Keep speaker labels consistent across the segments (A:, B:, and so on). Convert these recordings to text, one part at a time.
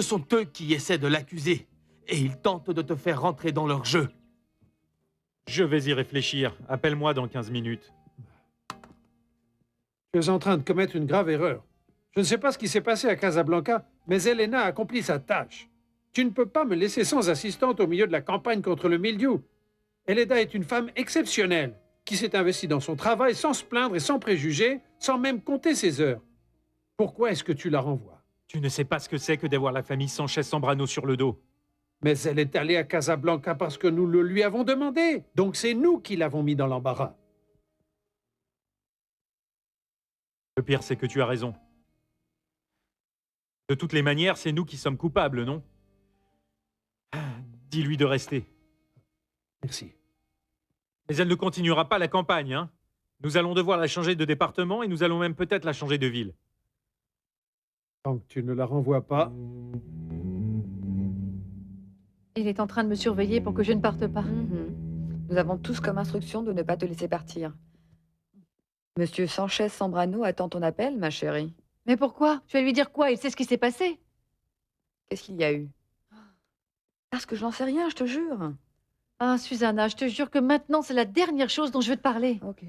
A: Ce sont eux qui essaient de l'accuser. Et ils tentent de te faire rentrer dans leur jeu.
B: Je vais y réfléchir. Appelle-moi dans 15 minutes.
C: Tu es en train de commettre une grave erreur. Je ne sais pas ce qui s'est passé à Casablanca, mais Elena a accompli sa tâche. Tu ne peux pas me laisser sans assistante au milieu de la campagne contre le mildiou. Elena est une femme exceptionnelle, qui s'est investie dans son travail sans se plaindre et sans préjugés, sans même compter ses heures. Pourquoi est-ce que tu la renvoies?
B: Tu ne sais pas ce que c'est que d'avoir la famille Sanchez-Zambrano sur le dos.
C: Mais elle est allée à Casablanca parce que nous le lui avons demandé. Donc c'est nous qui l'avons mis dans l'embarras.
B: Le pire, c'est que tu as raison. De toutes les manières, c'est nous qui sommes coupables, non? Dis-lui de rester.
C: Merci.
B: Mais elle ne continuera pas la campagne, hein? Nous allons devoir la changer de département et nous allons même peut-être la changer de ville.
C: Tant que tu ne la renvoies pas...
D: Il est en train de me surveiller pour que je ne parte pas.
E: Nous avons tous comme instruction de ne pas te laisser partir. Monsieur Sanchez-Zambrano attend ton appel, ma chérie.
D: Mais pourquoi? Je vais lui dire quoi? Il sait ce qui s'est passé.
E: Qu'est-ce qu'il y a eu? Parce que je n'en sais rien, je te jure.
D: Ah, Susanna, je te jure que maintenant, c'est la dernière chose dont je veux te parler.
E: Ok.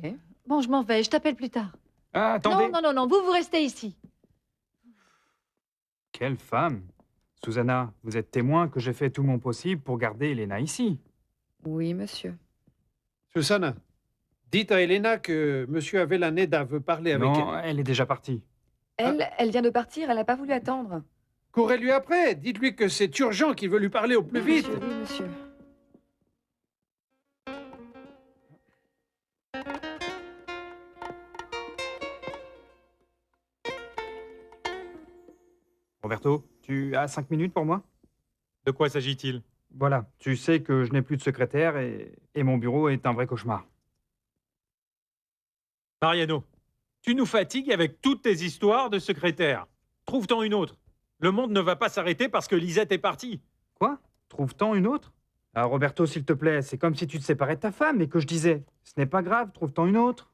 D: Bon, je m'en vais, je t'appelle plus tard.
F: Ah, attendez.
D: Non, vous restez ici.
F: Quelle femme! Susanna, vous êtes témoin que j'ai fait tout mon possible pour garder Elena ici.
E: Oui, monsieur.
C: Susanna, dites à Elena que Monsieur Avellaneda veut parler avec
F: Non,
C: elle.
F: elle est déjà partie.
E: Elle vient de partir, elle n'a pas voulu attendre.
C: Courez-lui après. Dites-lui que c'est urgent, qu'il veut lui parler au plus
E: Oui,
C: vite.
E: monsieur, oui, monsieur.
F: Roberto, tu as 5 minutes pour moi?
B: De quoi s'agit-il?
F: Voilà, tu sais que je n'ai plus de secrétaire et mon bureau est un vrai cauchemar.
B: Mariano, tu nous fatigues avec toutes tes histoires de secrétaire. Trouve-t'en une autre. Le monde ne va pas s'arrêter parce que Lisette est partie.
F: Quoi? Trouve-t-on une autre? Ah, Roberto, s'il te plaît, c'est comme si tu te séparais de ta femme et que je disais, ce n'est pas grave, trouve-t-on une autre?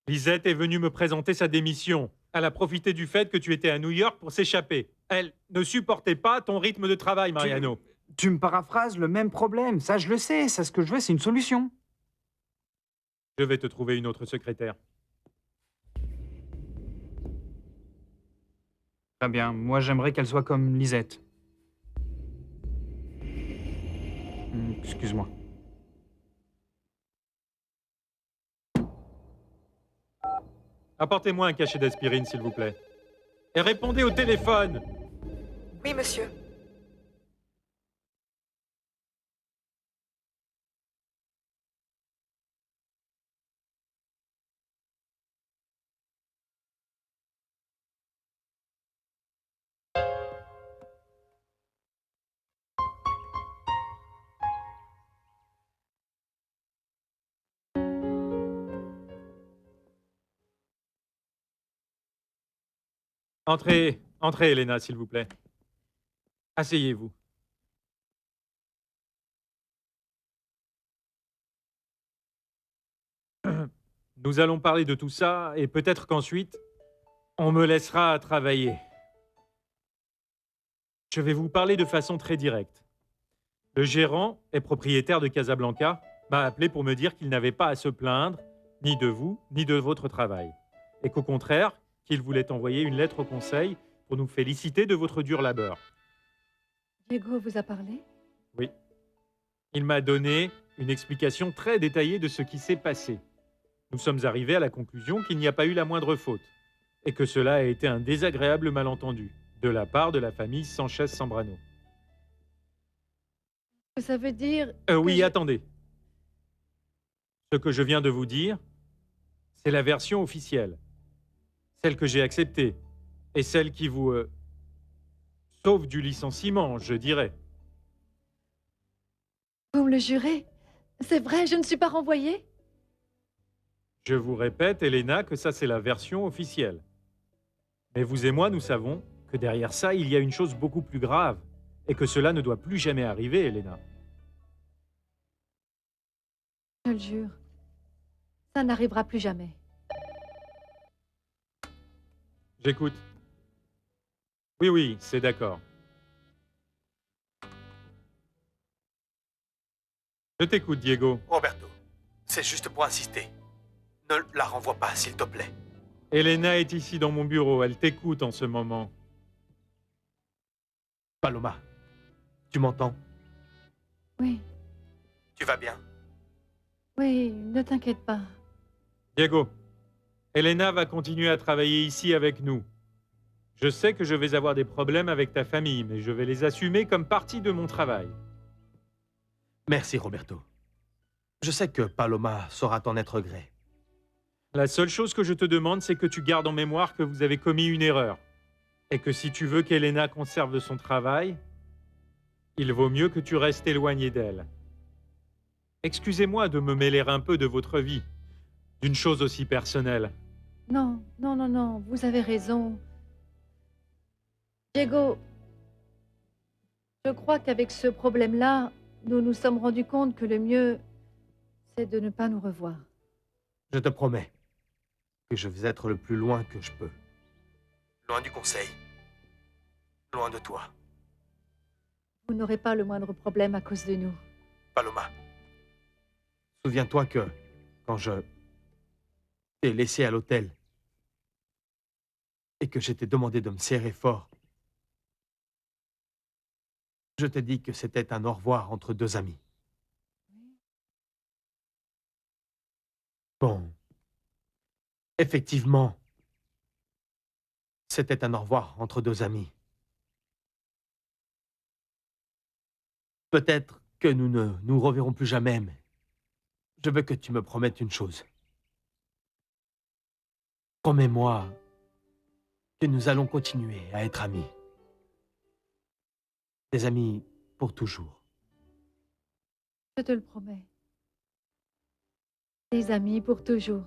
B: Lisette est venue me présenter sa démission. Elle a profité du fait que tu étais à New York pour s'échapper. Elle ne supportait pas ton rythme de travail, Mariano.
F: Tu me paraphrases le même problème, ça je le sais, ça ce que je veux, c'est une solution.
B: Je vais te trouver une autre secrétaire.
F: Très bien, moi j'aimerais qu'elle soit comme Lisette. Excuse-moi.
B: Apportez-moi un cachet d'aspirine, s'il vous plaît. Et répondez au téléphone.
E: Oui, monsieur.
B: Entrez, entrez, Elena, s'il vous plaît. Asseyez-vous. Nous allons parler de tout ça et peut-être qu'ensuite, on me laissera travailler. Je vais vous parler de façon très directe. Le gérant et propriétaire de Casablanca m'a appelé pour me dire qu'il n'avait pas à se plaindre, ni de vous, ni de votre travail. Et qu'au contraire, qu'il voulait envoyer une lettre au conseil pour nous féliciter de votre dur labeur.
D: Diego vous a parlé?
B: Oui. Il m'a donné une explication très détaillée de ce qui s'est passé. Nous sommes arrivés à la conclusion qu'il n'y a pas eu la moindre faute et que cela a été un désagréable malentendu de la part de la famille Sanchez-Zambrano.
D: Ça veut dire...
B: Oui,
D: que
B: attendez. Ce que je viens de vous dire, c'est la version officielle. Celle que j'ai acceptée. Et celle qui vous sauve du licenciement, je dirais.
D: Vous me le jurez? C'est vrai, je ne suis pas renvoyée?
B: Je vous répète, Elena, que ça c'est la version officielle. Mais vous et moi, nous savons que derrière ça, il y a une chose beaucoup plus grave. Et que cela ne doit plus jamais arriver, Elena.
D: Je le jure. Ça n'arrivera plus jamais.
B: J'écoute. Oui, c'est d'accord. Je t'écoute, Diego.
A: Roberto, c'est juste pour insister. Ne la renvoie pas, s'il te plaît.
B: Elena est ici dans mon bureau. Elle t'écoute en ce moment.
A: Paloma, tu m'entends?
D: Oui,
A: Tu vas bien?
D: oui, ne t'inquiète pas.
B: Diego, Elena va continuer à travailler ici avec nous. Je sais que je vais avoir des problèmes avec ta famille, mais je vais les assumer comme partie de mon travail.
A: Merci, Roberto. Je sais que Paloma saura t'en être gré.
B: La seule chose que je te demande, c'est que tu gardes en mémoire que vous avez commis une erreur. Et que si tu veux qu'Elena conserve son travail, il vaut mieux que tu restes éloigné d'elle. Excusez-moi de me mêler un peu de votre vie, d'une chose aussi personnelle.
D: Non, non, non, non, vous avez raison. Diego, je crois qu'avec ce problème-là, nous nous sommes rendus compte que le mieux, c'est de ne pas nous revoir.
A: Je te promets que je vais être le plus loin que je peux. Loin du conseil. Loin de toi.
D: Vous n'aurez pas le moindre problème à cause de nous.
A: Paloma, souviens-toi que quand je t'ai laissé à l'hôtel et que je t'ai demandé de me serrer fort, je t'ai dit que c'était un au revoir entre deux amis. Bon. Effectivement, c'était un au revoir entre deux amis. Peut-être que nous ne nous reverrons plus jamais, mais je veux que tu me promettes une chose. Promets-moi que nous allons continuer à être amis. Des amis pour toujours.
D: Je te le promets. Des amis pour toujours.